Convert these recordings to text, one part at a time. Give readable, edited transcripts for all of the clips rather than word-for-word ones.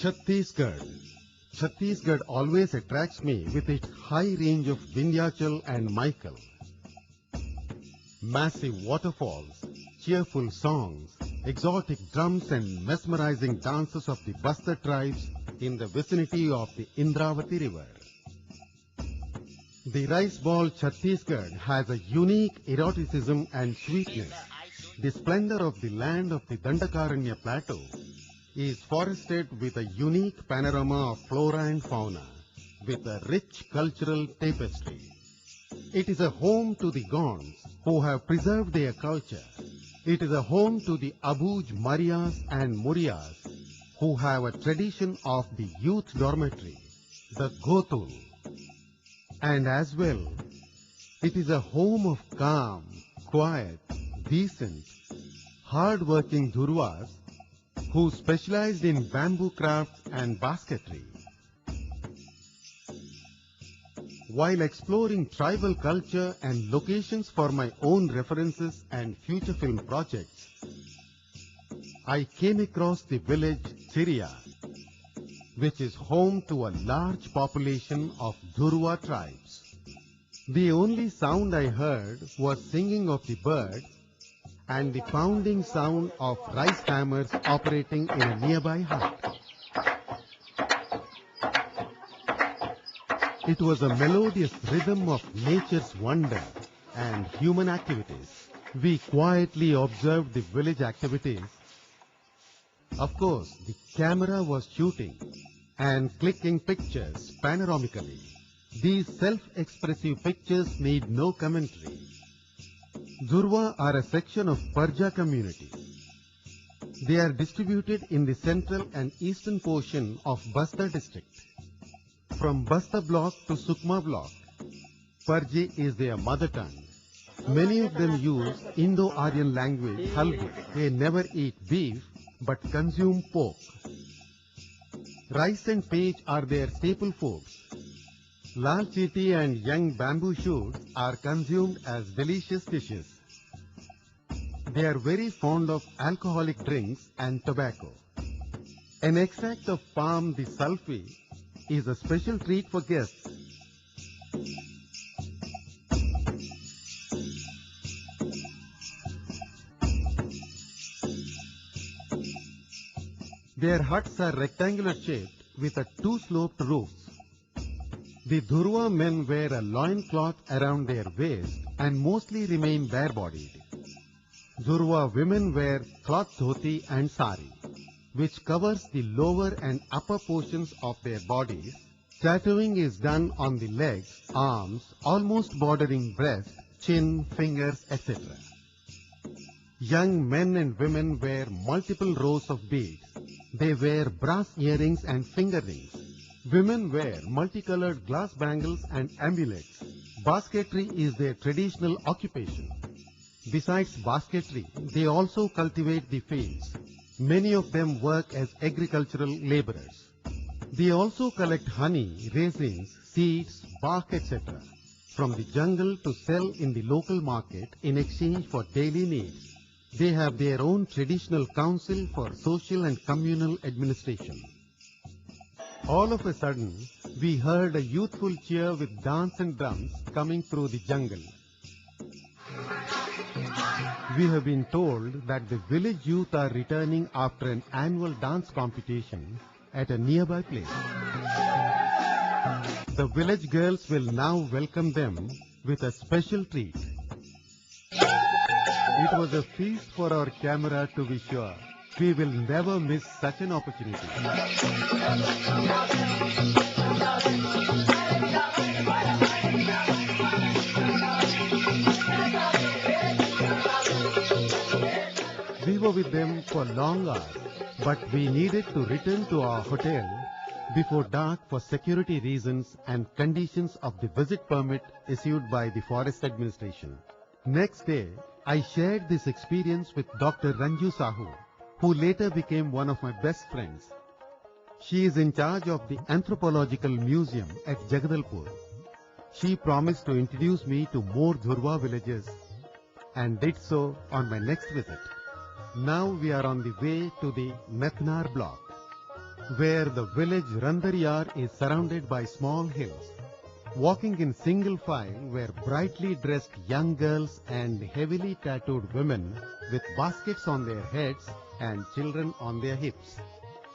Chhattisgarh. Chhattisgarh always attracts me with its high range of Vindhyachal and Michael. Massive waterfalls, cheerful songs, exotic drums and mesmerizing dances of the Bastar tribes in the vicinity of the Indravati river. The rice ball Chhattisgarh has a unique eroticism and sweetness. The splendor of the land of the Dandakaranya plateau is forested with a unique panorama of flora and fauna, with a rich cultural tapestry. It is a home to the Gonds, who have preserved their culture. It is a home to the Abuj Marias and Murias, who have a tradition of the youth dormitory, the Gotul. And as well, it is a home of calm, quiet, decent, hard-working Dhuruwas who specialized in bamboo crafts and basketry. While exploring tribal culture and locations for my own references and future film projects, I came across the village Thiria, which is home to a large population of Dhuruwa tribes. The only sound I heard was singing of the birds and the pounding sound of rice hammers operating in a nearby hut. It was a melodious rhythm of nature's wonder and human activities. We quietly observed the village activities. Of course, the camera was shooting and clicking pictures panoramically. These self-expressive pictures need no commentary. Dhuruwa are a section of Parja community. They are distributed in the central and eastern portion of Bastar district. From Bastar block to Sukma block, Parji is their mother tongue. Many of them use Indo-Aryan language Halgu. They never eat beef but consume pork. Rice and page are their staple foods. Lal chiti and young bamboo shoots are consumed as delicious dishes. They are very fond of alcoholic drinks and tobacco. An extract of palm, the sulfi, is a special treat for guests. Their huts are rectangular shaped with a two-sloped roofs. The Dhuruwa men wear a loincloth around their waist and mostly remain bare-bodied. Dhuruwa women wear cloth dhoti and sari, which covers the lower and upper portions of their bodies. Tattooing is done on the legs, arms, almost bordering breast, chin, fingers, etc. Young men and women wear multiple rows of beads. They wear brass earrings and finger rings. Women wear multicolored glass bangles and amulets. Basketry is their traditional occupation. Besides basketry, they also cultivate the fields. Many of them work as agricultural laborers. They also collect honey, raisins, seeds, bark, etc. from the jungle to sell in the local market in exchange for daily needs. They have their own traditional council for social and communal administration. All of a sudden, we heard a youthful cheer with dance and drums coming through the jungle. We have been told that the village youth are returning after an annual dance competition at a nearby place. The village girls will now welcome them with a special treat. It was a feast for our camera, to be sure. We will never miss such an opportunity. We were with them for long hours, but we needed to return to our hotel before dark for security reasons and conditions of the visit permit issued by the Forest Administration. Next day, I shared this experience with Dr. Ranju Sahu, who later became one of my best friends. She is in charge of the Anthropological Museum at Jagadalpur. She promised to introduce me to more Dhuruwa villages and did so on my next visit. Now we are on the way to the Methnar block. where the village Randaryar is surrounded by small hills. Walking in single file were brightly dressed young girls and heavily tattooed women with baskets on their heads and children on their hips.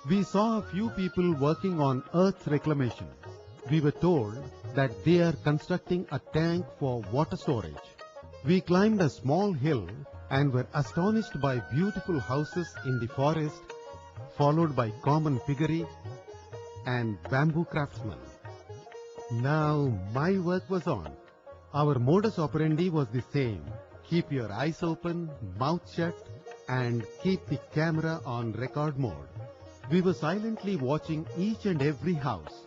We saw a few people working on earth reclamation. We were told that they are constructing a tank for water storage. We climbed a small hill and were astonished by beautiful houses in the forest, followed by common piggery and bamboo craftsmen. Now my work was on. Our modus operandi was the same. Keep your eyes open, mouth shut, and keep the camera on record mode. We were silently watching each and every house.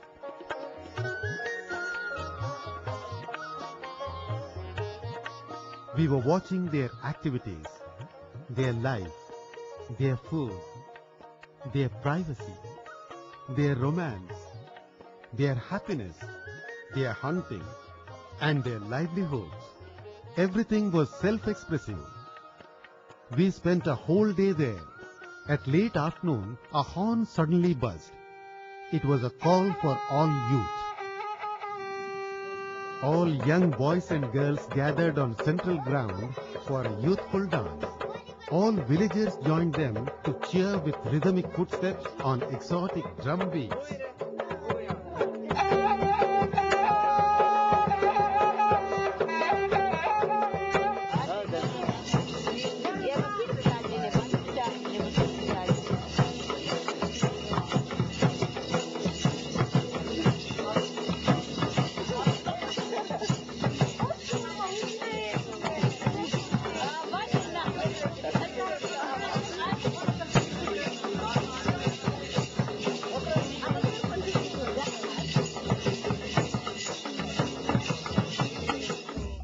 We were watching their activities, their life, their food, their privacy, their romance, their happiness, their hunting, and their livelihoods. Everything was self-expressive. We spent a whole day there. At late afternoon, a horn suddenly buzzed. It was a call for all youth. All young boys and girls gathered on central ground for a youthful dance. All villagers joined them to cheer with rhythmic footsteps on exotic drum beats.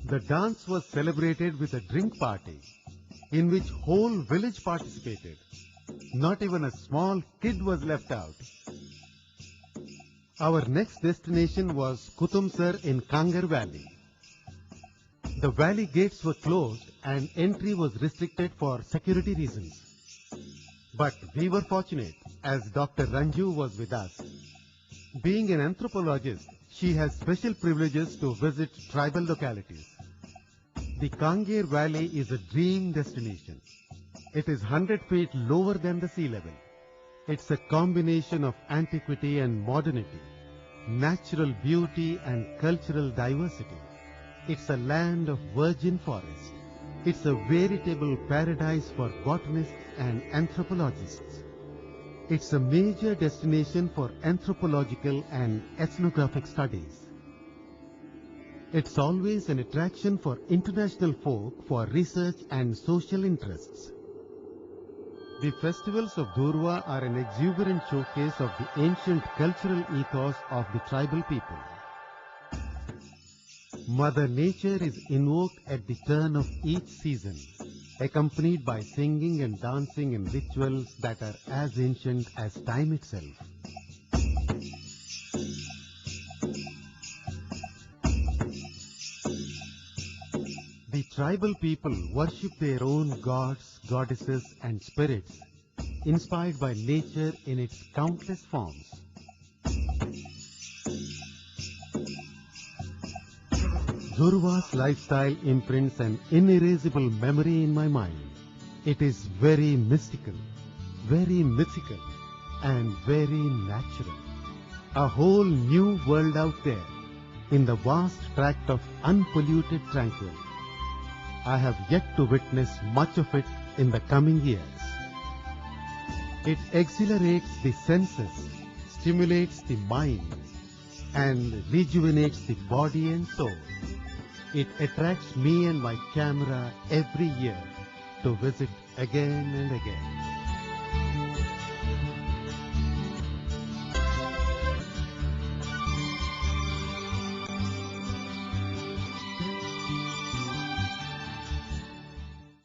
The dance was celebrated with a drink party, in which whole village participated. Not even a small kid was left out. Our next destination was Kutumsar in Kangar Valley. The valley gates were closed and entry was restricted for security reasons. But we were fortunate as Dr. Ranju was with us. Being an anthropologist, she has special privileges to visit tribal localities. The Kangar Valley is a dream destination. It is 100 feet lower than the sea level. It's a combination of antiquity and modernity, natural beauty and cultural diversity. It's a land of virgin forest. It's a veritable paradise for botanists and anthropologists. It's a major destination for anthropological and ethnographic studies. It's always an attraction for international folk for research and social interests. The festivals of Dhuruwa are an exuberant showcase of the ancient cultural ethos of the tribal people. Mother Nature is invoked at the turn of each season, accompanied by singing and dancing in rituals that are as ancient as time itself. The tribal people worship their own gods, goddesses, and spirits, inspired by nature in its countless forms. Dhuruwa's lifestyle imprints an inerasable memory in my mind. It is very mystical, very mythical, and very natural. A whole new world out there, in the vast tract of unpolluted tranquil. I have yet to witness much of it in the coming years. It exhilarates the senses, stimulates the mind, and rejuvenates the body and soul. It attracts me and my camera every year to visit again and again.